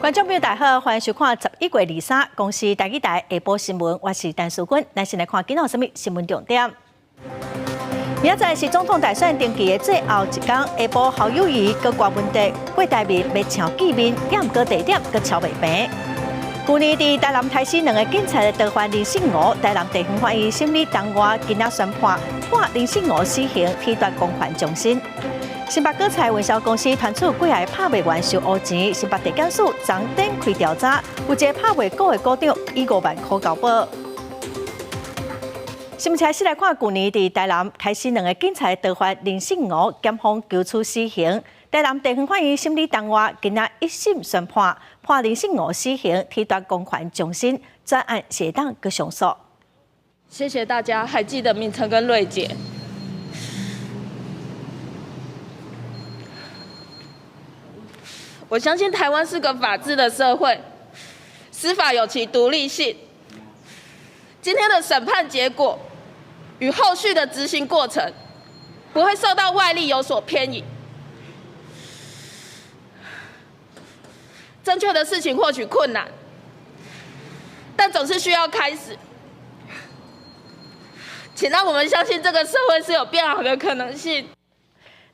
观众朋友大家好，欢迎收看11月23公司台语台下晡新闻，我是陈淑君。咱先来看今日什么新闻重点。明仔载是总统大选登记的最后一天，下晡侯友宜佮郭文哲过台面要抢见面，也毋过地点佮超袂平。去年伫台南、台西两个警察的倒翻林信吴，台南地方法院审理当晚今仔宣判林信吴死刑，褫夺公权终身。新北果菜运销公司传出几个拍卖员收乌钱，新北地检署昨天开调查，有一个拍卖股的股长以5万块交保。新闻开始来看，去年伫台南、台西两个警察倒翻林信吴，检方求处死刑。台南地方法院审理当晚今仔一审宣判林信吴死刑，褫夺公权终身，专案写档佮上诉。谢谢大家还记得敏成跟瑞姐。我相信台湾是个法治的社会，司法有其独立性。今天的审判结果与后续的执行过程不会受到外力有所偏移。正确的事情或许困难，但总是需要开始。请让我们相信这个社会是有变好的可能性。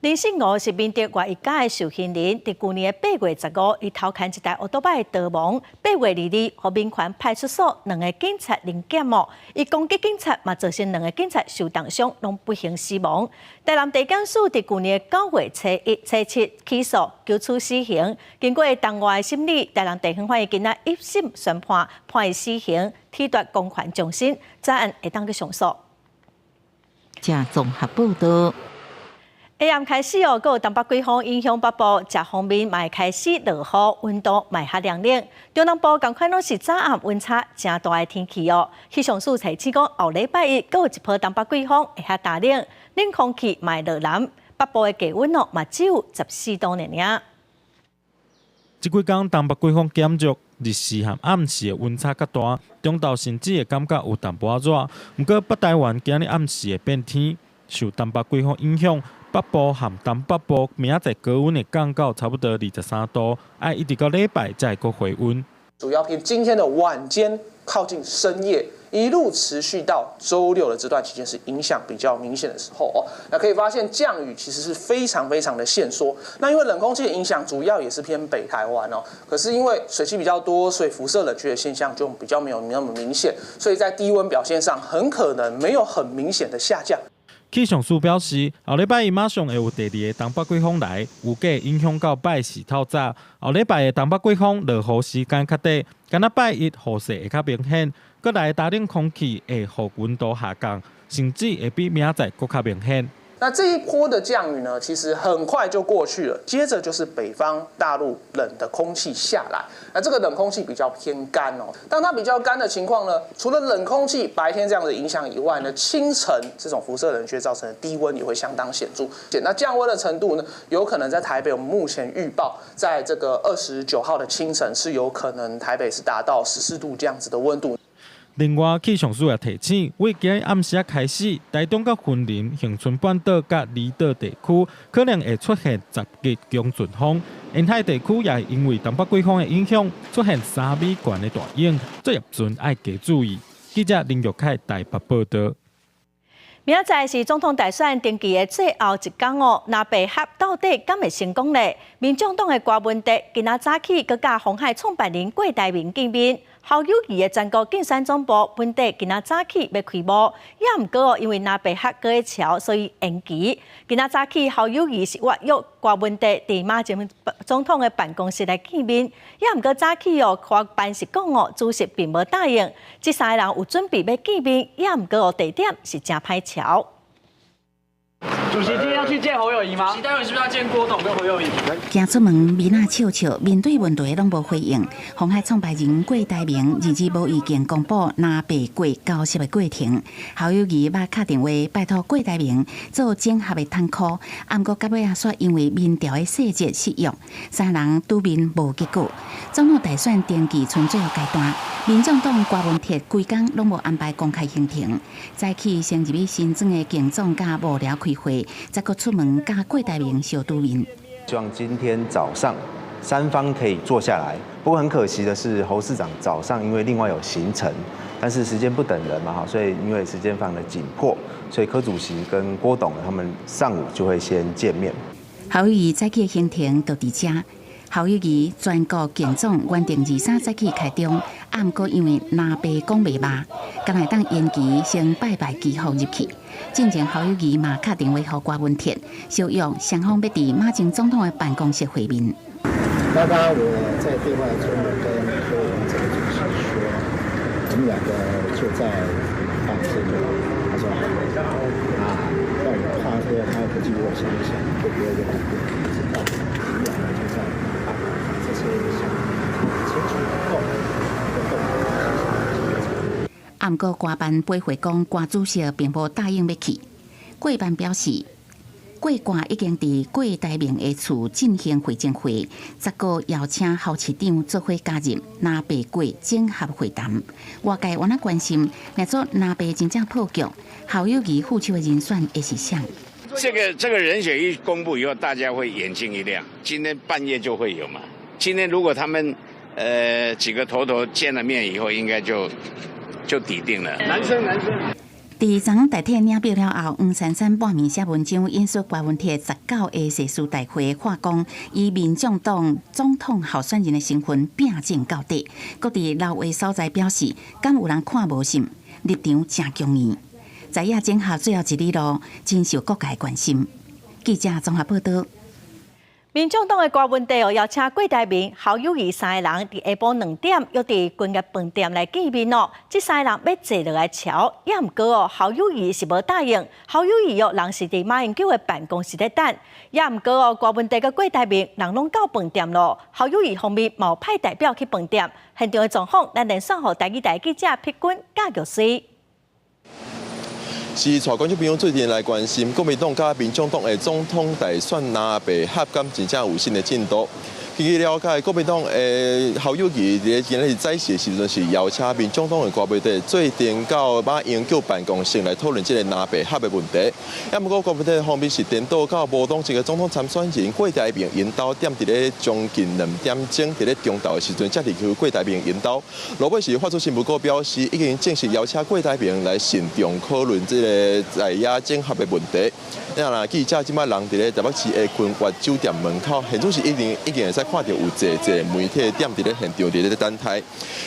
林信吴是民敌外一家的受刑人，伫去年的8月15日，伊偷牵一台奥多摆逃亡。8月22日，和民权派出所两个警察临检哦，伊攻击警察，嘛造成两个警察受重伤，拢不幸死亡。台南地检署伫去年9月初1、初7起诉，求处死刑。经过当晚的审理，台南地方法院今仔一审宣判伊死刑，褫夺公权终身，专案会当去上诉。加综合报道。下暗开始哦，有东北季风影响北部，食方面嘛会开始落雨，温度嘛较凉冷。中南部同款拢是早暗温差真大的天气哦。气象署提醒讲，后礼拜一阁有一波东北季风会较大冷，冷空气嘛会落南，北部的低温哦嘛只有14度尔。这几天东北季风减弱，日时和暗时的温差较大，中昼甚至会感觉有淡薄仔热。不过北台湾今日暗时会变天，受东北季风影响。北部和东北部明仔载高温会降到差不多23度，要一直到礼拜才会阁回温。主要偏今天的晚间靠近深夜，一路持续到周六的这段期间是影响比较明显的时候哦。那可以发现降雨其实是非常的限缩。那因为冷空气的影响，主要也是偏北台湾哦。可是因为水汽比较多，所以辐射冷却的现象就比较没有那么明显，所以在低温表现上很可能没有很明显的下降。气象署表示，后礼拜一马上会有第2个东北季风来，有计影响到拜四透早。后礼拜的东北季风落雨时间较短，敢若拜一雨势会较明显，搁来大冷空气会让温度下降，甚至会比明仔载搁较明显。那这一波的降雨呢，其实很快就过去了，接着就是北方大陆冷的空气下来，那这个冷空气比较偏干哦。当它比较干的情况呢，除了冷空气白天这样的影响以外呢，清晨这种辐射冷却造成的低温也会相当显著。那降温的程度呢，有可能在台北，我们目前预报，在这个29号的清晨是有可能台北是达到14度这样子的温度。另外，气象署也提醒，为今日暗时开始，台中甲云林、恒春半岛甲离岛地区可能会出现10级强阵风，沿海地区也因为东北季风的影响，出现3米悬的大影，作业阵要加注意。记者林玉凯台北报道。明仔载是总统大选登记的最后一天哦，那白合到底敢会成功呢？民众党的郭文哲今仔早起佮甲鸿海创办人郭台铭见面。侯友宜的全国竞选总部本地今仔早起要开幕，也毋过哦，因为那白合过会桥，所以延期。今仔早起侯友宜是约郭文哲伫马前总统的办公室来见面，也毋过早起哦，看办是讲哦，主席并无答应。这3个人有准备要见面，也毋过哦，地点是真歹巧。主席今天要去见侯友宜吗？待会是不是要见郭董跟侯友宜？行出门，面啊笑笑，面对问题拢无回应。鸿海创办人郭台铭日无意见公布拿白过交接的过程。侯友宜捌敲电话拜托郭台铭做整合的汤库，毋过到尾煞因为民调的细节失约，3人拄面无结果。总统大选登记剩最后阶段，民众党郭文哲规工拢无安排公开行程，早起先入去新庄的竞总甲幕僚开会。再搁出门，甲郭台铭小拄面。希望今天早上三方可以坐下来。不过很可惜的是，侯市长早上因为另外有行程，但是时间不等人嘛哈，所以因为时间非常的紧迫，所以柯主席跟郭董他们上午就会先见面。侯友宜早起的行程就伫遮。侯友宜全国竞总原定23早起开张，不过因为南北讲袂擘，刚才当延期先拜祈福入去。进前侯友宜嘛打电话给郭文田，小约双方要伫马前总统的办公室会面。刚刚我在电话中跟柯文哲主席说，我们两个就在房间里，他说但我怕说他回去我想一想，会不会有改变？知道，我们两个就在这些想清楚以后，不过郭办背回讲，郭主席并无答应要去。郭办表示，郭已经伫郭台铭的厝进行会诊会，10个邀请侯市长做伙加入南北郭整合会谈。外界原来关心，若做南北真正破局，侯友宜副手的人选会是谁？这个人选一公布以后，大家会眼睛一亮。今天半夜就会有嘛。今天如果他们几个头见了面以后，应该就底定了。男生。伫昨昏大体领表了后，黄珊珊半面写文章引述郭文铁19个世事大会话讲，以民众党总统候选人的身份拼战到底。各伫老话所在表示，敢有人看无心，立场真强硬。在野整合最后一里路，真受各界关心。记者综合报道。民众党的郭文地邀请郭台铭、侯友宜3个人伫下晡2点约伫君悦饭店来见面哦。这3个人要坐落来瞧，也毋过哦，侯友宜是无答应。侯友宜人是伫马英九的办公室咧等，也毋过哦，郭文地甲郭台铭人拢到饭店咯。侯友宜方面冇派代表去饭店，现场的状况，咱连线互台记者辟君教育师。是，带观众朋友最近来关心国民党甲民众党的总统大选南北合敢真正有新的进度。据了解，国民党侯友宜伫今日早时的时阵是邀请民众党的郭文地做电到马英九办公室来讨论这个南北合的问题。也不过郭文地方面是电到到无党籍的总统参选人郭台铭引导点伫咧将近2点钟伫咧中昼的时阵，才离去郭台铭引导。落尾是发出新闻稿表示，已经正式邀请郭台铭来慎重讨论这个在野整合的问题。那记者即摆人伫咧台北市的君悦酒店门口，现场是已经会使看到有侪媒体点伫咧现场伫咧等待。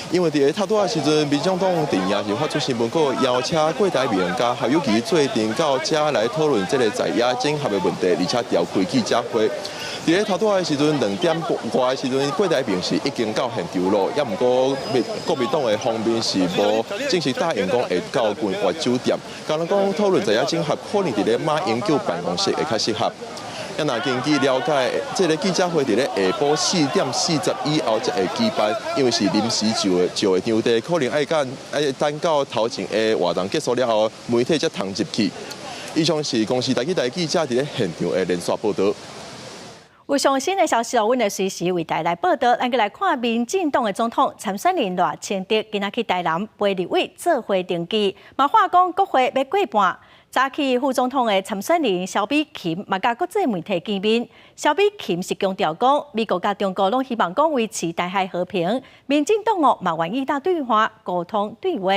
因为伫咧太多的时阵，民众党电也是发出新闻稿，邀请郭台铭甲侯友宜做电到遮来讨论这个在野整合的问题，而且召开记者会。伫咧头拄的时阵2点外的时阵，郭台铭是已经到现场咯，也毋过国民党的方面是无正式答应讲会到君悦酒店，甲人讲讨论在野整合可能伫咧马英九办公室会较适合。那根据了解，这个记者会伫咧下晡4点40以后才会举办，因为是临时就的场地，可能要等到头前的活动结束了后，媒体才通入去。以上是公司台记者伫咧现场的连续报道。有上新的消息，阮会随时为大家来报道。咱个来看民进党的总统参选人赖清德今仔去台南陪立委做会登记，嘛话讲国会要过半。早起副总统的参选人萧美琴嘛甲国际媒体见面，萧美琴是强调讲，美国甲中国拢希望讲维持台海和平，民进党嘛愿意搭对话沟通对话。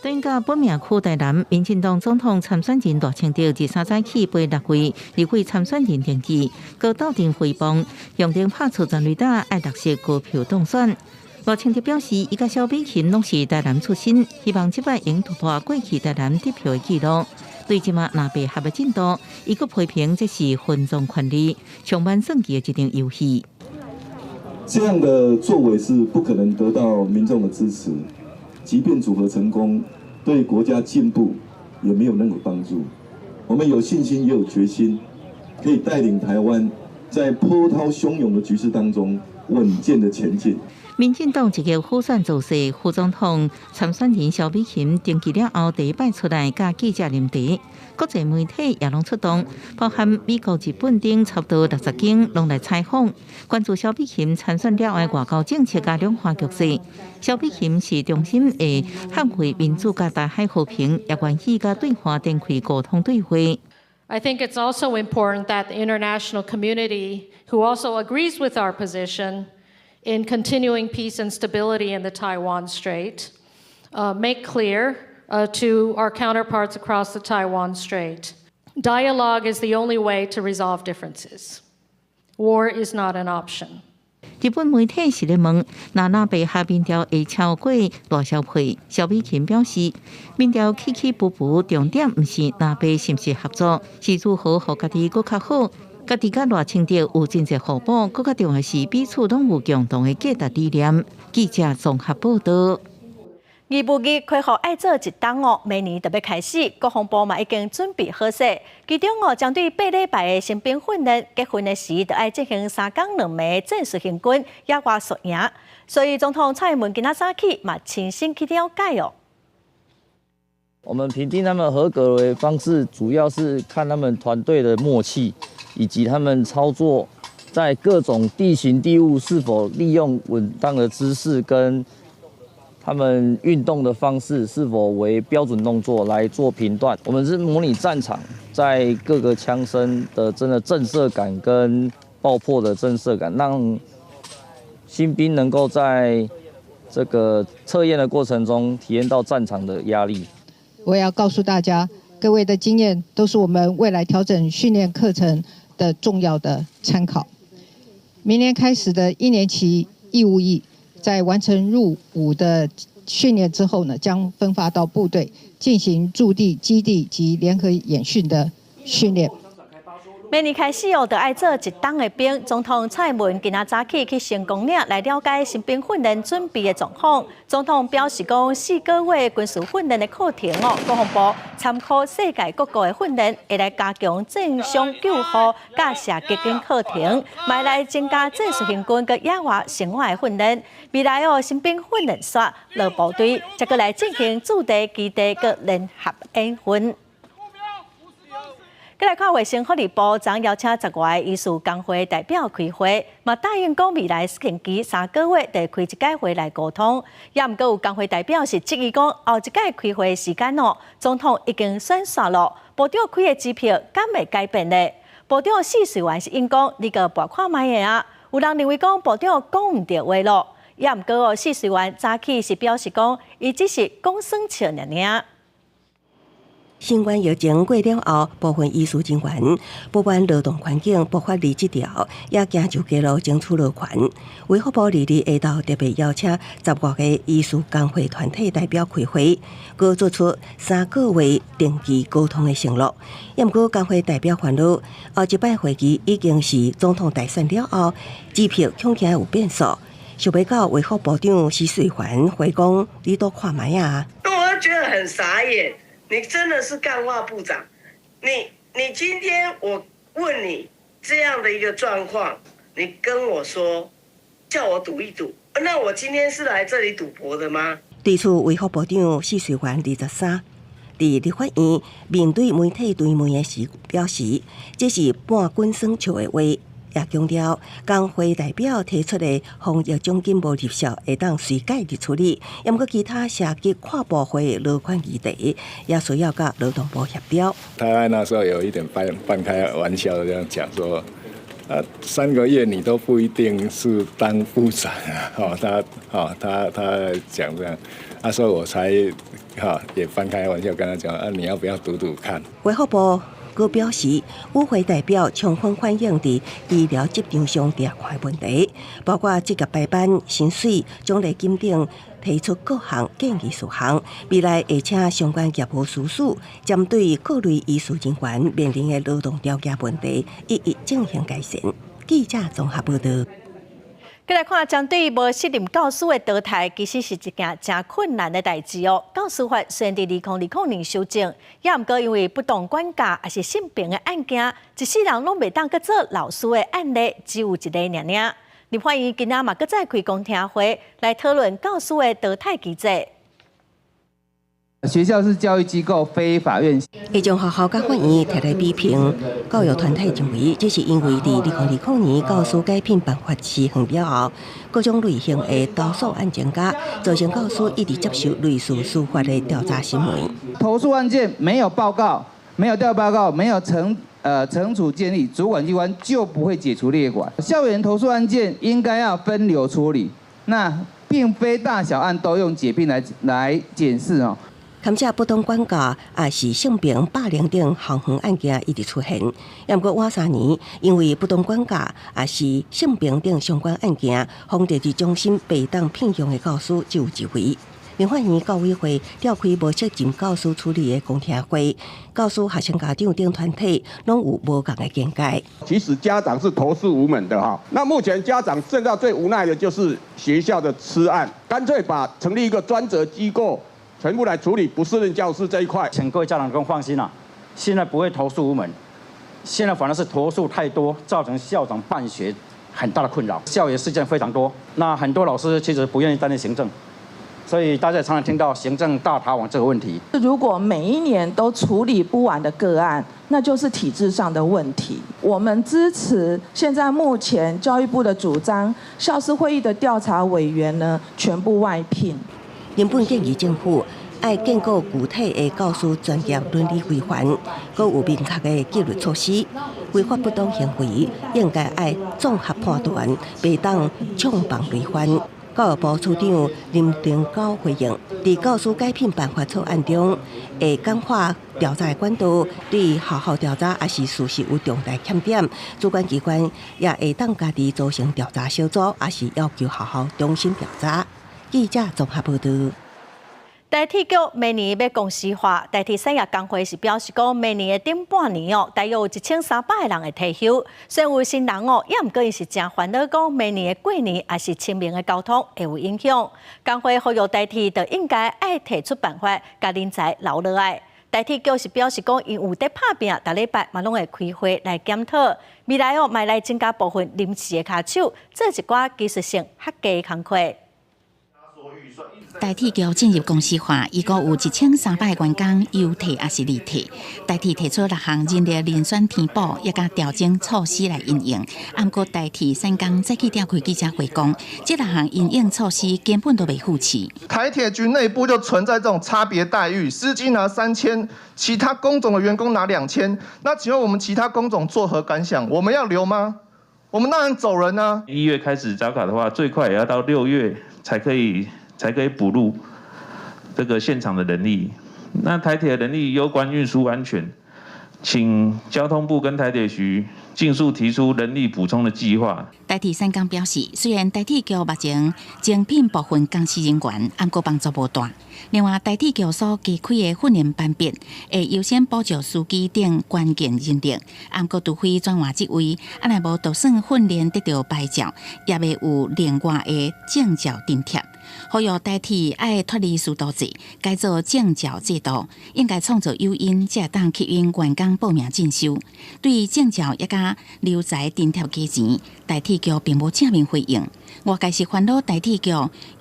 等到本命区台南，民进党总统参选人赖清德23早起陪6位立委参选人登记，高斗阵回帮，用电拍出全垒打，爱落实高票当选。赖清德表示，伊甲萧美琴拢是台南出身，希望即摆能突破过去台南得票的记录。对即马南北合的进度，伊阁批评这是分众权利、充满算计的一场游戏。这样的作为是不可能得到民众的支持，即便组合成功，对国家进步也没有任何帮助。我们有信心也有决心，可以带领台湾在波涛汹涌的局势当中稳健的前进。民进党一个副选造势，副总统参选人萧美琴登记了后，第一摆出来甲记者临茶，国际媒体也拢出动，包含美国、日本等差不多60间拢来采访，关注萧美琴参选了的外交政策甲两岸局势。萧美琴是衷心的捍卫民主甲台海和平，也愿意甲对方展开沟通对话。I think it's also important that the international community, who also agrees with our position in continuing peace and stability in the Taiwan Strait, make clear to our counterparts across the Taiwan Strait, dialogue is the only way to resolve differences. War is not an option. 日本媒体是咧问，那被下民调会超过偌少倍？萧美琴表示，民调起起伏伏，重点毋是那被是毋是合作，是如何互家己更较好。家己甲赖清德有真侪互补，更较重要是彼此拢有共同的价值理念。记者综合报道。义务役开放爱做一档哦，明年就要开始，国防部嘛已经准备好势。其中哦，针对8礼拜的新兵训练，结婚的时就要进行3天2夜的正式行军，野外宿营。所以总统蔡英文今仔早起嘛亲身去了解哦。我们评定他们合格的方式，主要是看他们团队的默契，以及他们操作在各种地形地物是否利用稳当的姿势跟。他们运动的方式是否为标准动作来做评断？我们是模拟战场，在各个枪声的真的震慑感跟爆破的震慑感，让新兵能够在这个测验的过程中体验到战场的压力。我要告诉大家，各位的经验都是我们未来调整训练课程的重要的参考。明年开始的1年期义务役。在完成入伍的训练之后呢，将分发到部队进行驻地、基地及联合演训的训练。明年开始哦，就爱做一档的兵。总统蔡英文今仔早起去成功岭来了解新兵训练准备的状况。总统表示讲，4个月军事训练的课程哦，国防部参考世界各国的训练，会来加强正伤救护、甲射击等课程，买来增加正式行军跟野外生活的训练。未来哦，新兵训练所落部队，再过来进行驻地、基地跟联合演训。再来看卫生福利部将邀请10外医师工会代表开会，嘛答应讲未来星期3个月就开一届会来沟通。也毋过有工会代表是质疑讲，后一届开会时间哦，总统已经选煞了，部长开的支票敢会改变呢？部长4岁完是因讲，你个拨看卖的啊。有人认为讲部长讲唔对话咯，也毋过哦，4岁完早起是表示讲，伊只是讲算笑尔尔。新冠疫情过了后，部分医师人员不满劳动环境不法履职条，也行就街路争取劳权。卫福部2日下昼特别邀请10多个医师工会团体代表开会，佮做出3个月定期沟通的承诺。也毋过工会代表烦恼，后一摆会期已经是总统大选了后，支票恐惊有变数。想不到卫福部长施水环回讲，你都看卖啊！我觉得很傻眼。你真的是干化部长，你今天我问你这样的一个状况，你跟我说叫我赌一赌，那我今天是来这里赌博的吗？对此，卫福部长施水环23在立法院面对媒体追问的时表示，这是半滚酸笑的话。也强调，工会代表提出的防疫奖金无入效，会当随改的处理。也毋过其他涉及跨部会劳权议题，也需要跟劳动部协调。他那时候有一点半开玩笑的这样讲说，3个月你都不一定是当部长啊，他讲这样，所以我才也半开玩笑跟他讲，你要不要赌赌看？卫福部佮表示，与会代表充分反映伫医疗执照上抓看问题，包括职业排班、薪水、奖励金等，提出各项建议事项。未来会请相关业务司署针对各类医师人员面临的劳动条件问题，一一进行改善。记者综合报道。再来看，针对无适任教师的倒台，其实是一件真困难的代志哦。教师法虽然伫2020年修正，也毋过因为不当管教还是性平的案件，一世人拢袂当去做老师的案例，只有一个尔。立法院今仔嘛搁再开公听会来讨论教师的倒台机制。学校是教育机构，非法院。会将学校甲法院提来比评，教育团体认为，这是因为伫2020年教师改聘办法施行了后，各种类型的投诉案增加，造成教师一直接受类似司法的调查新闻。投诉案件没有报告，没有调报告，没有惩处建议，主管机关就不会解除列管。校园投诉案件应该要分流处理，那并非大小案都用解聘来检视哦。感谢不当管教也是性平霸凌等行园案件一直出现，也不过晚3年，因为不当管教也是性平等相关案件，丰台市中心被当聘用的教师只有1位。明法院教委会召开无责任教师处理的公听会，教师、学生家长等团体拢有无同的见解。其实家长是投诉无门的哈，那目前家长现在最无奈的就是学校的吃案，干脆把成立一个专责机构，全部来处理不适任教师这一块。请各位家长更放心啦，现在不会投诉无门，现在反而是投诉太多，造成校长办学很大的困扰，校园事件非常多。那很多老师其实不愿意担任行政。所以大家常常听到行政大逃亡这个问题。如果每一年都处理不完的个案，那就是体制上的问题。我们支持现在目前教育部的主张，校事会议的调查委员呢全部外聘。原本建议政府要建构具体的教师专业伦理规范，搁有明确的纪律措施。违法不当行为应该要综合判断，袂当纵放累犯。教育部处长林定高回应，在教师改聘办法草案中，会简化调查的管道，对好好调查也是事实有重大欠点，主管机关也会当家己组成调查小组，也是要求好好重新调查。记者综合报道。台铁局明年要公司化，台铁产业工会是表示讲，明年的顶半年大约有1300个人会退休。虽然有新人也毋过伊是真烦恼，讲明年的过年也是清明的交通会有影响。工会呼吁台铁就应该爱提出办法，甲人才留落来。台铁局是表示讲，因有在拍拼，逐礼拜嘛拢会开会来检讨，未来嘛来增加部分临时的骹手，做一寡技术性合格的工课。台铁局进入公司化，伊共有1300个员工优退也是利退。台铁提出6项人力人选填补，也甲调整措施来应用。不过台铁3天再去召开记者会讲，这6项应用措施根本都未付齐。台铁局内部就存在这种差别待遇，司机拿3000，其他工种的员工拿2000。那请问我们其他工种作何感想？我们要留吗？我们当然走人啊！1月开始找卡的话，最快也要到6月才可以补入这个现场的人力。那台铁的人力攸关运输安全，请交通部跟台铁局尽速提出人力补充的计划。台铁3天表示，虽然台铁局目前精聘部分公司人员，不过帮助无大。另外，台铁局所加开的训练班别，会优先补助司机等关键人力，不过除非专换职位，若无就算训练得到牌照，也未有另外的证照津贴。呼吁台铁爱脱离师徒制，改做证照制度，应该创造诱因，才会当吸引员工报名进修。对于证照也甲留才津贴加钱，台铁局并无正面回应。外界是烦恼台铁局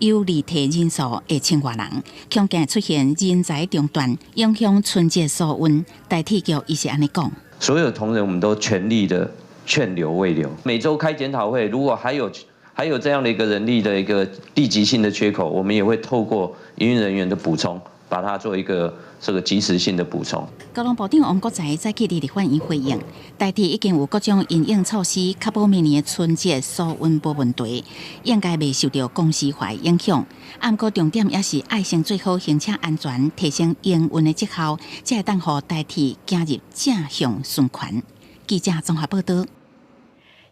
有离退人数会1000多人，恐惊出现人才中断，影响春节疏运。台铁局伊是安尼讲：所有同仁我们都全力的劝留未留，每周开检讨会，如果还有这样的一个人力的一个立即性的缺口，我们也会透过营运人员的补充，把它做一个这个及时性的补充。交通部长王国材在去立法院回应，台铁已经有各种因应措施，确保明年的春节疏运无问题，应该未受到公司化影响。不过重点也是爱先做好行车安全，提升营运的绩效，才会当互台铁走入正向循环。记者综合报道。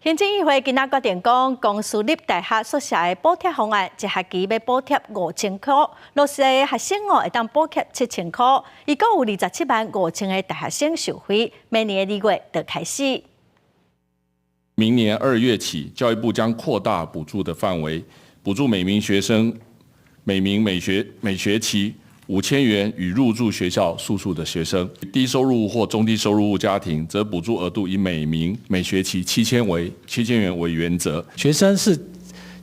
行政议会今仔决定讲，公私立大学宿舍的补贴方案，一学期要补贴5000块，落实的学生会当补贴7000块，一共有275000个大学生受惠，明年2月就开始。明年2月起，教育部将扩大补助的范围，补助每名学生每学期5000元与入住学校宿宿的学生，低收入或中低收入家庭则补助额度以每学期7000元为原则。学生是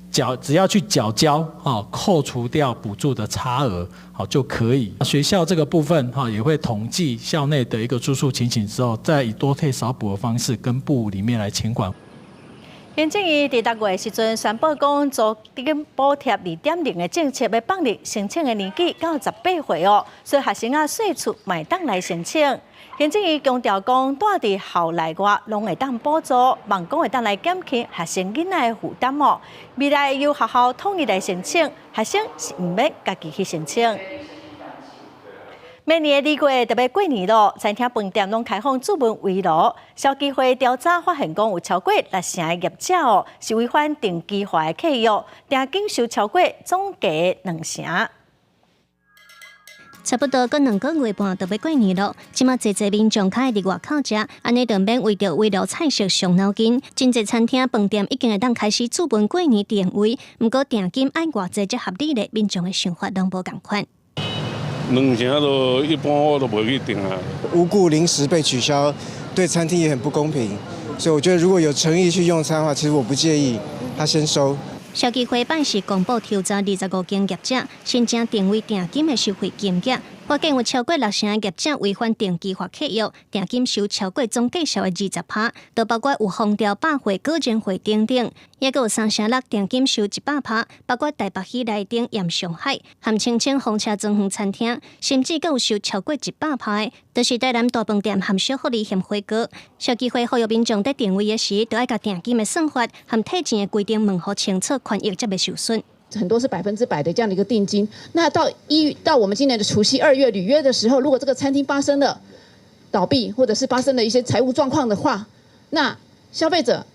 只要去缴交扣除掉补助的差额就可以。学校这个部分也会统计校内的一个住宿情形之后，再以多退少补的方式跟部里面来请管。行政院伫6月时阵宣布讲，租金补贴2.0的政策要放入申请的年纪到18岁所以学生税厝买当来申请。行政院强调讲，住伫校内外拢会当补助，望讲会当来减轻学生囡仔的负担哦。未来由学校统一来申请，学生是唔免家己去申请。明年2月特别过年咯，餐厅饭店拢开放主文围炉。消基会调查发现讲，有超过6成的业者哦是违反定期化的契约，定金收超过总价2成。差不多搁2个月半就要过年了，即马侪侪民众较爱伫外口食，安尼就免为着围炉菜色伤脑筋。真侪餐厅饭店已经会当开始主办过年定位，不过定金爱偌济才合理咧，民众的想法拢无共款。2成都一般我都不会去订啊。无故临时被取消，对餐厅也很不公平。所以我觉得如果有诚意去用餐的话，其实我不介意他先收。消基会办事公布调查25间业者，申请定位定金的收费金额，发现有超过6成的业者违反定期化契约，定金收超过总价收的20%，都包括有封条百货、个人会等等，也有3成6定金收100%，包括台北喜来登、盐上海、含青青红茶庄园餐厅，甚至更有收超过100%的，就是台南大饭店含小福利嫌火锅。消基会呼吁民众在定位的时，都要甲定金的算法含退钱的规定问好清楚，权益才袂受损。很多是100%的这样的一个定金，那到我们今年的除夕2月履约的时候，如果这个餐厅发生了倒闭，或者是发生了一些财务状况的话，那消费者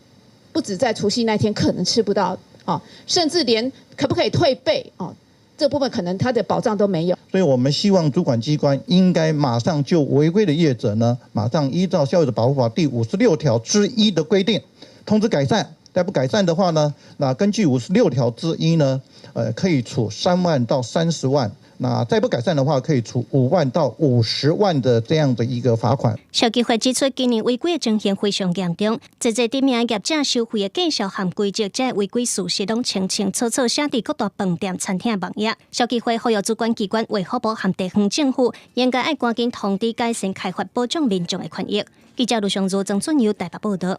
不止在除夕那天可能吃不到哦，甚至连可不可以退费哦，这部分可能他的保障都没有。所以我们希望主管机关应该马上就违规的业者呢，马上依照《消费者保护法》第56条之1的规定通知改善。再不改善的话呢，那根据56条之1呢，可以处3万到30万。那再不改善的话，可以处5万到50万的这样的一个罚款。消基会指出，今年违规的情形非常严重，侪侪知名业者收费的计数含规则，这违规事实拢清清楚楚写伫各大饭店、餐厅的网页。消基会呼吁主管机关、卫福部和地方政府，应该爱赶紧通知改善开发，保障民众的权益。记者卢尚如、郑俊佑台北报道。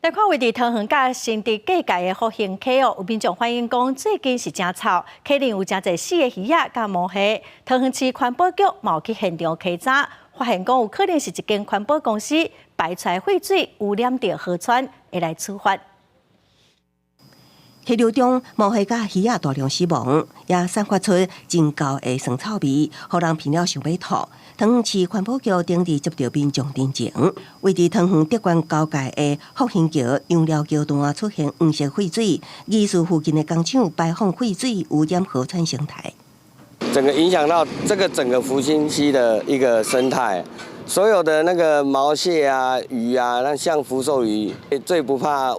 来看位伫桃园甲新竹各界的福兴溪哦，有民众反映讲，最近是真臭，溪里有真侪死的鱼仔甲毛蟹。桃园市环保局嘛有去现场稽查，发现讲有可能是一间环保公司排出来废水污染到河川，会来处罚。溪流中毛蟹甲鱼仔大量死亡，也散发出真高的酸臭味，互人闻了想要吐。桃园市环保局顶日接到民众陈情，位伫桃园德关交界的福兴桥用料桥段出现黄色废水，疑似附近的工厂排放废水污染河川生态，整个影响到这个整个福兴溪的一个生态。所有的那个毛蟹啊、鱼啊，那像福寿鱼最不怕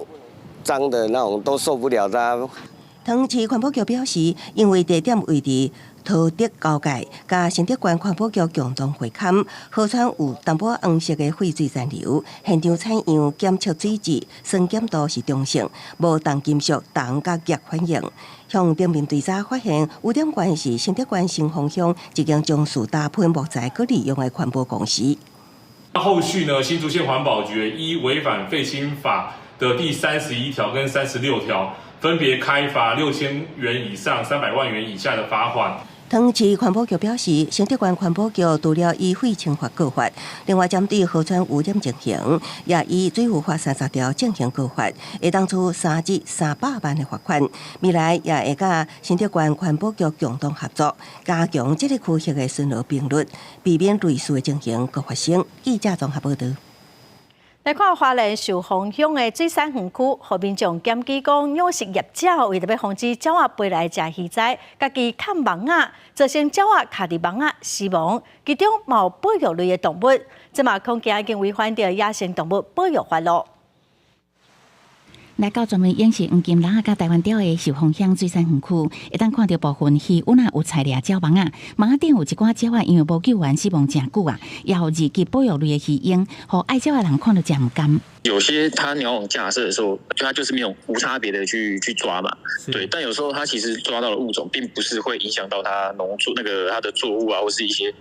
脏的那种都受不了它。桃园市环保局表示，因为地点位伫桃德交界，甲新德关环保局共同会勘，河川有淡薄黄色的废水残留，现场采样检测水质酸碱度是中性，无重金属、重甲液反应。向表面调查发现，污染源是新德关新丰乡一间种树搭喷木材可利用的环保公司。后续呢，新竹县环保局依违反废氢法的第31条跟36条，分别开罚6000元以上、300万元以下的罚款。桃园市环保局表示，新德关环保局除了依废清法告发，另外针对河川污染情形，也依水务法30条进行告发，会当处3至300万的罚款。未来也会甲新德关环保局共同合作，加强这个区域的巡逻频率，避免类似的情形搁发生。记者综合报道。来看花莲寿丰乡的水产园区，和民众检举讲，养殖业者为着要防止鸟仔飞来食鱼仔，家己砍网仔，造成鸟仔卡伫网仔死亡。其中有保育类的动物，即嘛恐惊已经违反着野生动物保育法咯。来到专门养殖黄金蚋甲台湾钓的寿丰乡水产园区，会当看到部分鱼尾仔有菜掠鸟网仔，网仔顶有一寡鸟仔因为无救援死亡真久啊，也有2级保育类的鱼鹰，互爱鸟的人看到真唔甘。有些它鸟网架设的时候，它就是没有无差别的去抓嘛，对。但有时候它其实抓到的物种，并不是会影响到它农作它的作物啊，或是一些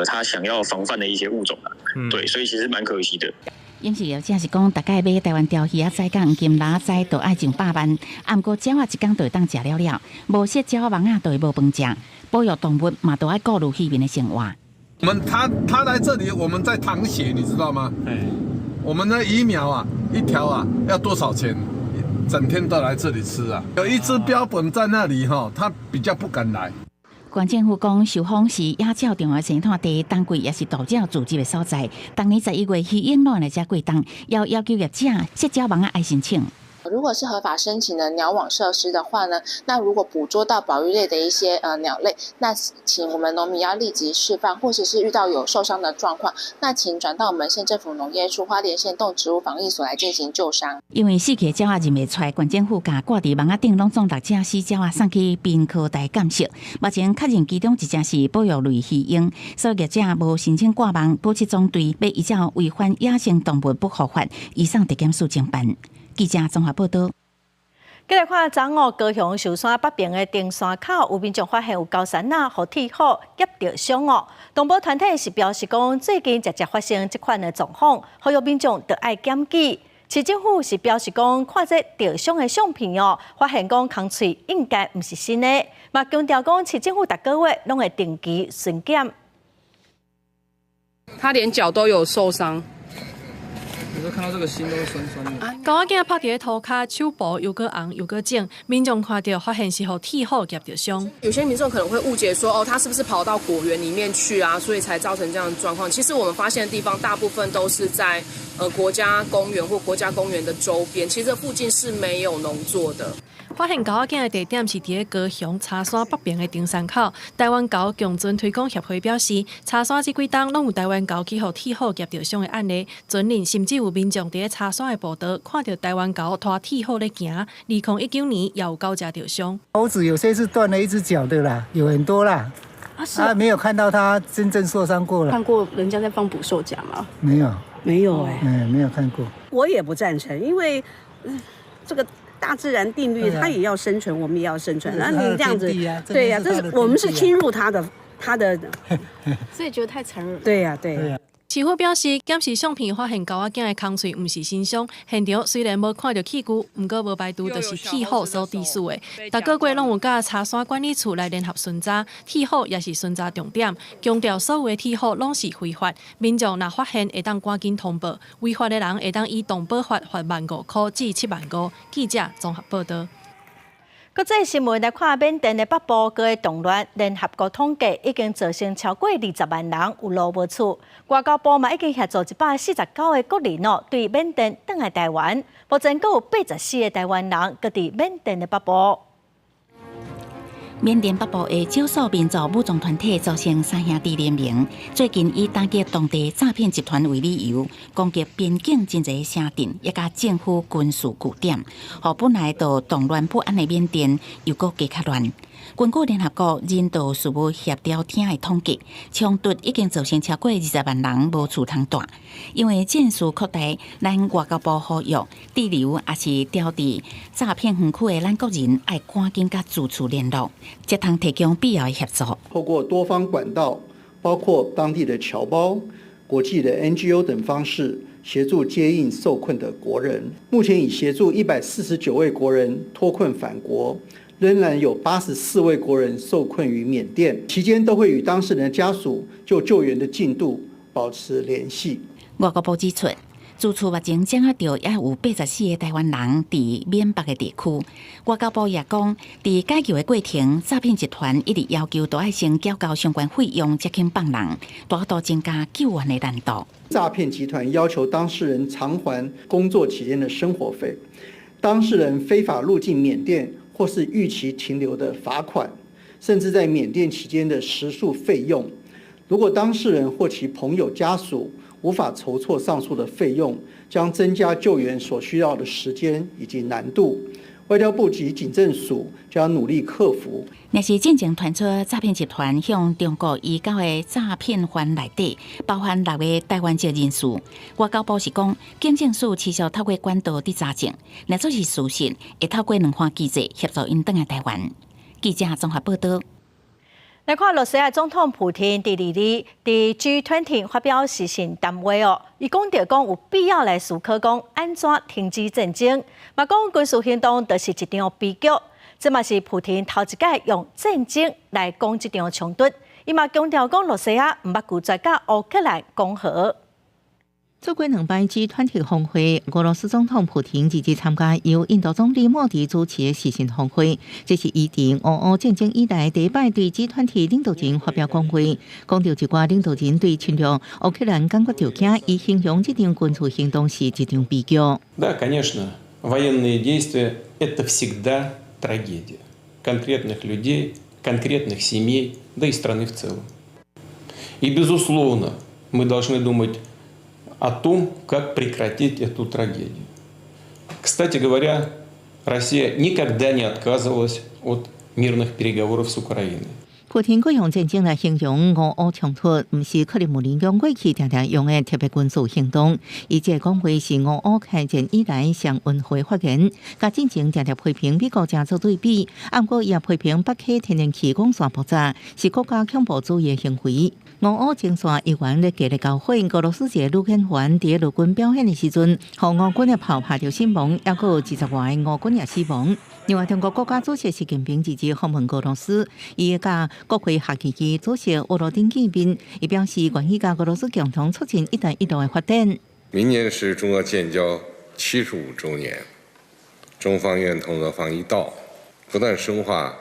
它想要防范的一些物种啊，对。所以其实蛮可惜的。养殖业者是讲，大概买台湾钓鱼仔仔甲黄金蚋仔都爱100万，毋过鸟仔一工就会当食了，无识鸟仔网仔就会无饭食。保育动物嘛，都爱顾虑渔民的生活。他来这里，我们在淌血，你知道吗？我们的鱼苗啊，一条啊要多少钱？整天都来这里吃啊。有一只标本在那里哈，他比较不敢来。县政府讲，受访时野鸟中华生态第一单柜也是大鸟聚集的所在。当年11月去英乱来遮过冬，要求业者设鸟网爱申请。如果是合法申请的鸟网设施的话呢，那如果捕捉到保育类的一些鸟类，那请我们农民要立即释放，或者是遇到有受伤的状况，那请转到我们县政府农业处花莲县动植物防疫所来进行救伤。因为死去的鸟认袂出来，县政府甲挂伫网顶拢总6只死鸟送去滨科大检测，目前确认其中1只是保育类鱼鹰，所以业者无申请挂网，保质总队要依照违反野生动物保护法，移送地检署侦办。记者综合报道。再来看昨午高雄寿山北边的登山口，有民众发现有高山呐和铁虎夹着伤哦。动保团体是表示讲，最近直接发生这款的状况，呼吁民众得爱检举。市政府是表示讲，看这吊伤的相片哦，发现讲空喙应该不是新的，嘛强调讲，市政府每个月拢会定期巡检。他连脚都有受伤。有时候看到这个心都会酸酸的。高仔囝拍伫涂骹，手部又个红又个肿，民众看到发现是互铁虎夹着伤。有些民众可能会误解说，哦，他是不是跑到果园里面去啊，所以才造成这样的状况。其实我们发现的地方，大部分都是在国家公园或国家公园的周边，其实这附近是没有农作的。发现狗仔囝的地点是伫高雄茶山北边的登山口。台湾狗共存推广协会表示，茶山这几冬拢有台湾狗去互铁虎夹着伤的案例，前年甚至有民众伫茶山的步道看到台湾狗拖铁虎咧行。2019年也有狗夹着伤。猴子有些是断了一只脚的啦，有很多啦。没有看到它真正受伤过了。看过人家在放捕兽夹吗？没有，没有没有看过。我也不赞成，因为这个。大自然定律，它也要生存，我们也要生存。那你这样子，对呀，这是我们是侵入它的，所以觉得太残忍。对呀。市府表示，检视相片发现狗仔囝的空喙毋是新伤，现场虽然无看到器具，毋过无排除就是铁虎所致死的。每个月拢有甲茶山管理处来联合巡查，铁虎也是巡查重点，强调所有的铁虎拢是非法。民众若发现，会当赶紧通报，违法的人会当以动保法罚15000块至75000。记者综合报道。国际新闻来看，缅甸的北部的动乱，联合国统计已经造成超过20万人有路无厝。外交部嘛已经协助149个国人对缅甸返来台湾，目前阁有84个台湾人搁伫缅甸的北部。缅甸北部的少数民族武装团体组成三兄弟联盟，最近以打击当地诈骗集团为理由，攻击边境真侪城镇，也甲政府军事据点，互本来就动乱不安的缅甸又搁加较乱。根据联合国人道事务协调厅的统计，冲突已经造成超过20万人无厝通住。因为战事扩大，咱外交部呼吁滞留也是调伫诈骗园区的咱国人，爱赶紧甲住处联络，才通提供必要的协助。透过多方管道，包括当地的侨胞、国际的 NGO 等方式，协助接应受困的国人。目前已协助149位国人脱困返国。仍然有84位国人受困于缅甸，期间都会与当事人的家属就救援的进度保持联系。外交部指出，自此目前掌握到也有84个台湾人伫缅北的地区。外交部也讲，伫解救的过程，诈骗集团一直要求都要先缴交相关费用才肯放人，大大增加救援的难度。诈骗集团要求当事人偿还工作期间的生活费，当事人非法入境缅甸或是逾期停留的罚款，甚至在缅甸期间的食宿费用。如果当事人或其朋友家属无法筹措上述的费用，将增加救援所需要的时间以及难度。外交部及警政署将努力克服。若是进前传出诈骗集团向中国移交的诈骗犯内底，包含6位台湾籍人士。外交部是讲，警政署持续透过管道伫查证，若做是事实，会透过2方机制协助因返来台湾。记者综合报道。来看罗西亚总统普丁第2日伫 G20 发表施信谈话伊讲到有必要来思考讲安怎停止战争，嘛讲军事行动就是一场悲剧。这嘛是普丁头一届用战争来讲这场冲突。伊嘛强调讲，罗西亚毋捌拒绝甲乌克兰讲和。做过2摆G20峰会，俄罗斯总统普廷积极参加由印度总理莫迪主持的视讯峰会。这是伊伫俄乌战争以来第一摆对G20领导人发表讲话，讲到一寡领导人对侵略乌克兰感觉着惊，伊形容这场军事行动是一场悲剧。Да, конечно, военные действия – это всегда трагедия конкретных людей, конкретных семей, да и страны в целом. И, безусловно, мы должны думать о том, как прекратить эту трагедию. Кстати говоря, Россия никогда не отказывалась от мирных переговоров с Украиной. 普廷佫用战争来形容俄乌冲突，毋是克里姆林宫过去常常用的特别军事行动。伊这讲话是俄乌开战以来上温和发言，甲进前常常批评美国正做对比，不过也批评北溪天然气管线爆炸是国家恐怖主义的行为。俄乌前线议员咧加咧交火，俄罗斯一个陆军员伫陆军表现的时阵，互俄军的炮拍着身亡，也佫有20外个俄军也死亡。另外，中国国家主席习近平日前访问俄罗斯，伊会甲国会下议期主席沃罗丁见面，伊表示愿意甲俄罗斯共同促进“一带一路”的发展。明年是中俄建交75周年，中方愿同俄方一道，不断深化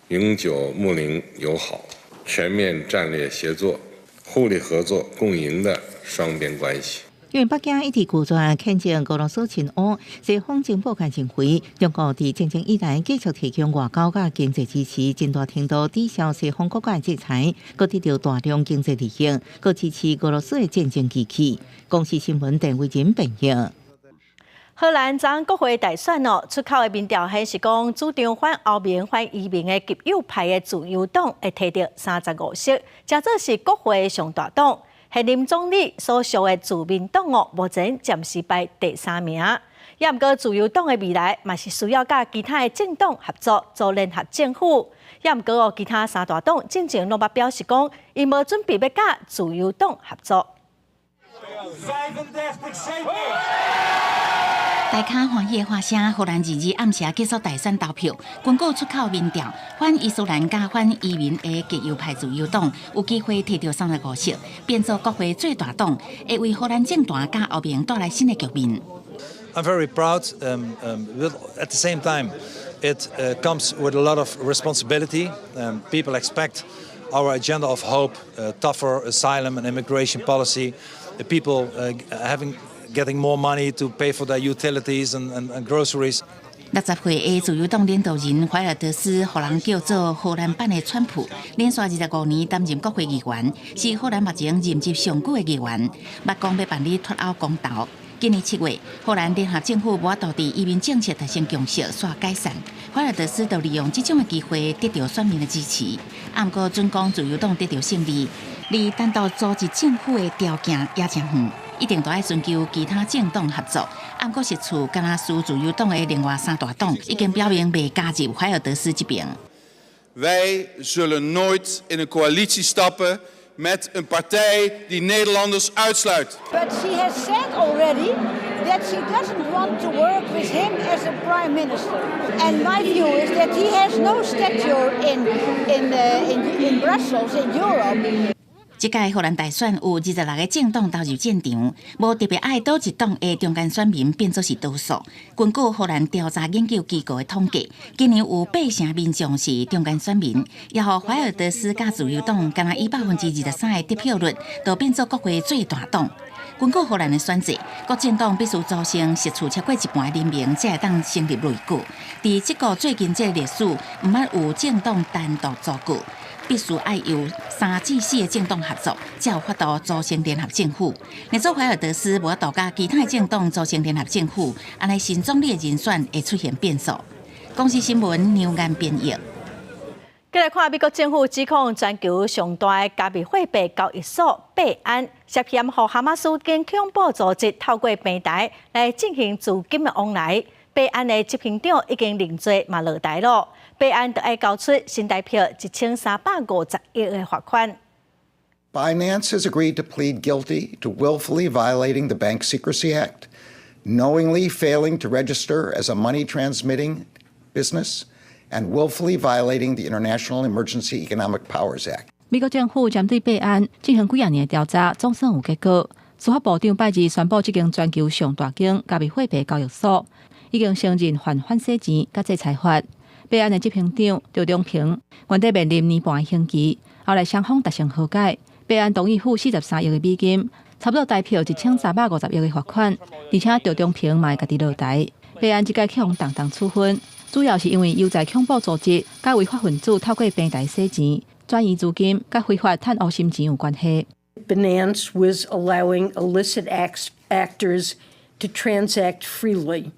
永久睦邻友好、全面战略协作、互利合作共赢的双边关系。因为北京一直拒绝谴责俄罗斯侵乌，西方政府界认为，中国伫战争以来继续提供外交甲经济支持，真大程度抵消西方国家的制裁，佮得到大量经济利益，佮支持俄罗斯的战争机器。公司新闻陈伟仁评论。荷兰昨国会大选出口的民调显示讲，主张反欧盟、反移民的极右派的自由党会摕到35席，这做是国会上大党。现任总理所属的自民党目前暂时排第3名。也毋过，自由党的未来嘛是需要甲其他的政党合作做联合政府。也毋过，其他3大党之前拢捌表示讲，伊无准备要甲自由党合作。大家欢喜的发声，荷兰日暗时结束大选投票。根据出口民调，反伊斯兰加反移民的极右派自由党有机会摕到35席，变做国会最大党，会为荷兰政坛甲欧盟带来新的局面。I'm very proud. At the same time, it comes with a lot of responsibility. People expect our agenda of hope, tougher asylum and immigration policy, the people getting more money to pay for their utilities and groceries. 60岁的自由党领导人怀尔德斯，互人叫做荷兰版的川普，连续25年担任国会议员，是荷兰目前任期上久的议员。捌讲要办理脱欧公投。今年7月，荷兰联合政府无法度伫移民政策达成共识，煞解散。怀尔德斯就利用这种的机会得到选民的支持。不过，准讲自由党得到胜利，离单独组织政府的条件也真远。一定都要寻求其他政党合作。不过，实处加拿大自由党的另外3大党已经表明未加入怀尔德斯这边。Wij zullen nooit in een coalitie stappen met een partij die Nederlanders uitsluit. But she has said already that she doesn't want to work with him as a prime minister. And my view is that he has no stature in Brussels, in Europe. 这届荷兰大选有26个政党投入战场，无特别爱倒一党的中间选民变作是多数。根据荷兰调查研究机构的统计，今年有8成民众是中间选民，也互怀尔德斯甲自由党敢若以23%的得票率，就变作国会最大党。根据荷兰的选制，各政党必须组成实处超过一半的人民，才会当成立内阁。伫这个最近这个历史，毋捌有政党单独组阁。必须要由3至4个政党合作，才有法度组成联合政府。若做怀尔德斯无法度甲其他政党组成联合政府，安尼新总理的人选会出现变数。公司新闻牛眼编译。再来看美国政府指控全球上大的加密货币交易所币安涉嫌和哈马斯跟恐怖组织透过平台来进行资金的往来。币安的执行长已经认罪嘛落台了。币安就要交出新台币1350亿的罚款。Binance has agreed to plead guilty to willfully violating the Bank Secrecy Act, knowingly failing to register as a money transmitting business, and willfully violating the International Emergency Economic Powers Act. 美国政府针对弊案进行几啊年的调查，总算有结果。司法部长拜二宣布，这间全球上大间加密货币交易所已经承认犯反洗钱甲制裁法。弊案的执行长赵忠平原底面临年半的刑期，后来双方达成和解，弊案同意付43亿的美金，差不多代票1350亿的罚款，而且赵忠平嘛会家己落台。弊案即届去互动处分，主要是因为有在恐怖组织甲违法分子透过平台洗钱、转移资金，甲非法赚黑心钱有关系。Binance was allowing illicit actors to transact freely,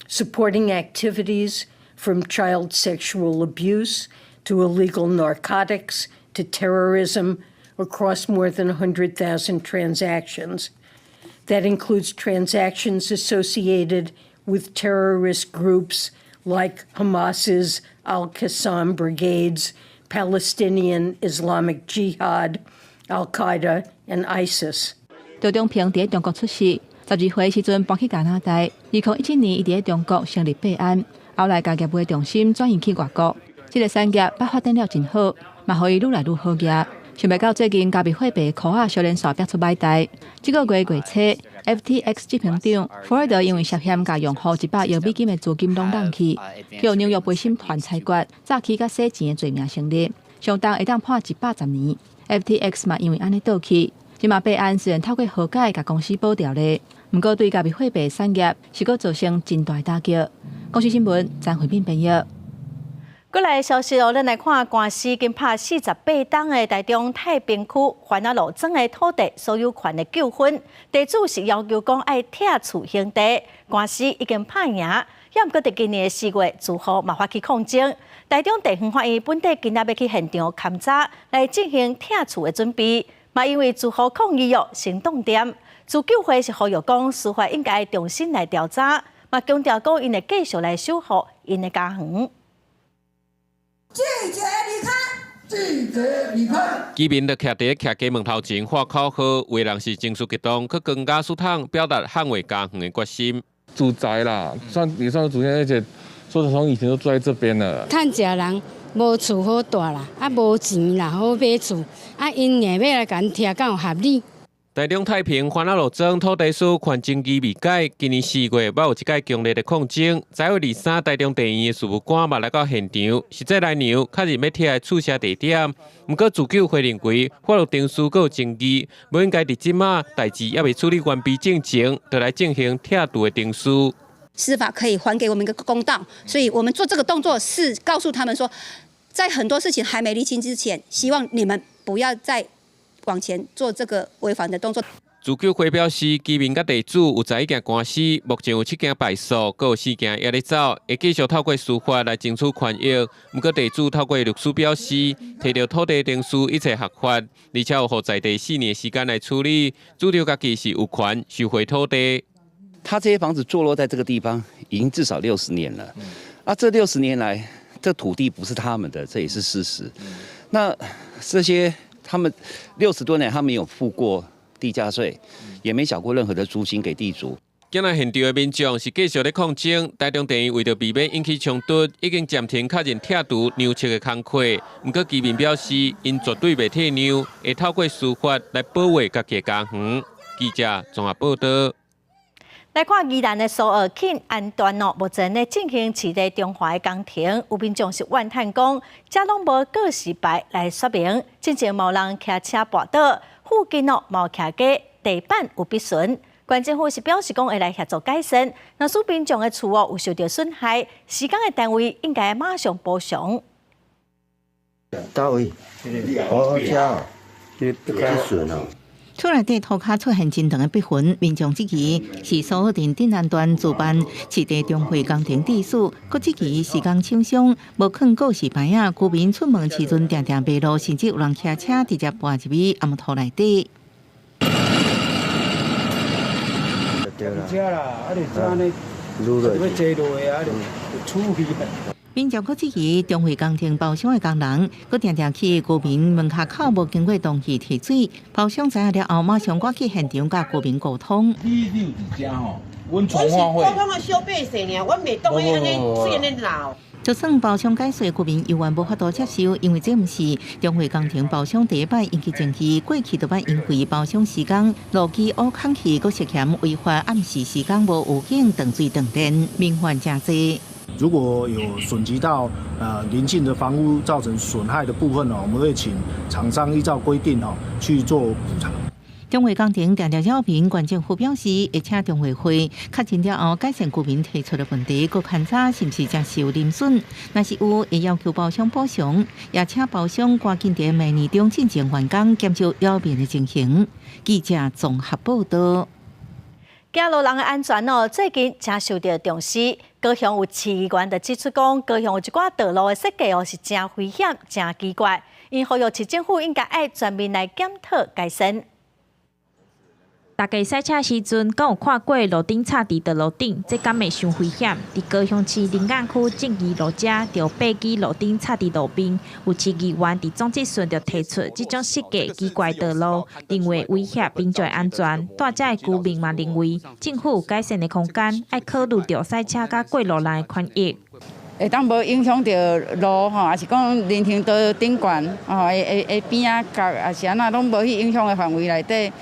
supporting activities from child sexual abuse to illegal narcotics to terrorism across more than 100,000 transactions. That includes transactions associated with terrorist groups like Hamas's Al-Qassam brigades, Palestinian Islamic Jihad, Al-Qaeda, and ISIS. 赵忠平伫中国出世，12岁时阵搬去加拿大。2017年，伊伫中国成立弊案，后来家业务的重心转移去外国。这个产业把发展了真好，嘛，互伊愈来愈好业。想袂到最近加密货币科学小连锁逼出买台，这个月月初 ，FTX 执行长弗瑞德因为涉嫌甲用户100亿美金的资金拢冻去，叫纽约陪审团裁决诈欺甲洗钱的罪名成立，相当会当判110年。FTX 嘛因为安尼倒去，即嘛弊案虽然透过和解甲公司保掉咧，不过对加密货币产业是阁造成真大打击。公司新闻张惠敏编译。过来消息哦，咱来看官司已经拍48档的台中太平区环阿路庄的土地所有权的纠纷，地主是要求讲爱拆除兄弟，官司已经拍赢，也毋过伫今年4月4号嘛发起抗争，台中地方法院本地今仔要去现场勘查来进行拆除的准备，嘛因为4号抗议哦行动点，自救会是呼吁讲司法应该重新来调查，嘛强调讲因会继续来守护因的家园。拒绝离开，拒绝离开。居民就徛伫徛家门头前发口号，为人是情绪激动，去更加疏通，表达捍卫家园的决心。住宅啦，也算住宅，而且说从以前都住在这边了。趁食人无厝好住啦，无钱啦，好买厝，因硬要来甲咱拆，敢有合理？台中太平环阿路庄土地所权争议未解，今年4月要有一届强烈的抗争。10月23，台中地院的事务官嘛来到现场，实际来牛确认要拆的厝舍地点。不过自救会认为法律定书有争议，不应该伫即马代志还未处理完毕之前，就来进行拆除的定书。司法可以还给我们一个公道，所以我们做这个动作是告诉他们说，在很多事情还没厘清之前，希望你们不要再往前做这个违反的动作。自救会表示，居民甲地主有在一件官司，目前有7件败诉，各有4件也在走，会继续透过司法来争取权益。不过地主透过律师表示，摕到土地定书一切合法，而且有互在地4年的时间来处理，主张家己是有权收回土地。他这些房子坐落在这个地方已经至少60年了，这60年来，这土地不是他们的，这也是事实。那这些他们60多年，他没有付过地价税，也没缴过任何的租金给地主。今日现场的民众是继续咧抗争，台中地院为着避免引起冲突，已经暂停确认拆除牛舍的工课。不过居民表示，因绝对袂退让，会透过司法来保卫家己的家园。记者综合报道。来看宜兰的苏澳庆安段哦，目前咧进行市地中华的工程，有民众是怨叹讲，遮拢无告示牌来说明，真正冇人骑车跋倒，附近哦冇骑街，地板有必损。县政府是表示讲会来协助改善，若属民众的厝哦有受到损害，时间的单位应该马上补偿。到位，我家必损哦。厝内底涂骹出现真长的笔痕，民众质疑是苏澳镇镇安段主办市地中华工程地属，佮质疑施工厂商无放告示牌啊，居民出门时阵常常迷路，甚至有人骑车直接搬入去暗土内底。民众佫质疑中华工程包厢的工人，佫常常去居民门口口无经过同意提水，包厢知影了后，马上赶去现场甲居民沟通。你有伫遮吼，阮从化会。我是普通的小百姓尔，阮袂当安尼水安尼闹。就算包厢解说，国民依然无法度接受，因为这毋是中华工程包厢第一摆引起争议。过去多摆因为包厢时间落机乌空气，佫涉嫌违法暗时时间无预警断水断电，民怨真多。如果有损及到邻近的房屋造成损害的部分我们会请厂商依照规定去做补偿。中华工程调查扰民，县政府表示，会请中华会确认了后改善居民提出的问题，佮勘查是毋是真是有零损。若是有，会要求包厢补偿，也请包厢赶紧在明年中进行完工，减少扰民的情形。记者综合报道。行路人的安全最近真受到重视。高雄有市议员就指出讲，高雄有一寡道路的设计是真危险、真奇怪，因呼吁市政府应该爱全面来检讨改善。大家赛车时阵，敢有看过路顶插伫道路顶，这敢会伤危险？伫高雄市林岸区正义路遮，就爬机路顶插伫路边，有市议员伫总质询就提出，这种设计奇怪道路，认为威胁民众安全。大遮的居民嘛认为，政府有改善的空间，爱考虑到赛车甲过路人的权益。会当无影响到路也是讲人行道顶悬的边啊角，也是安那拢无去影响的范围内底。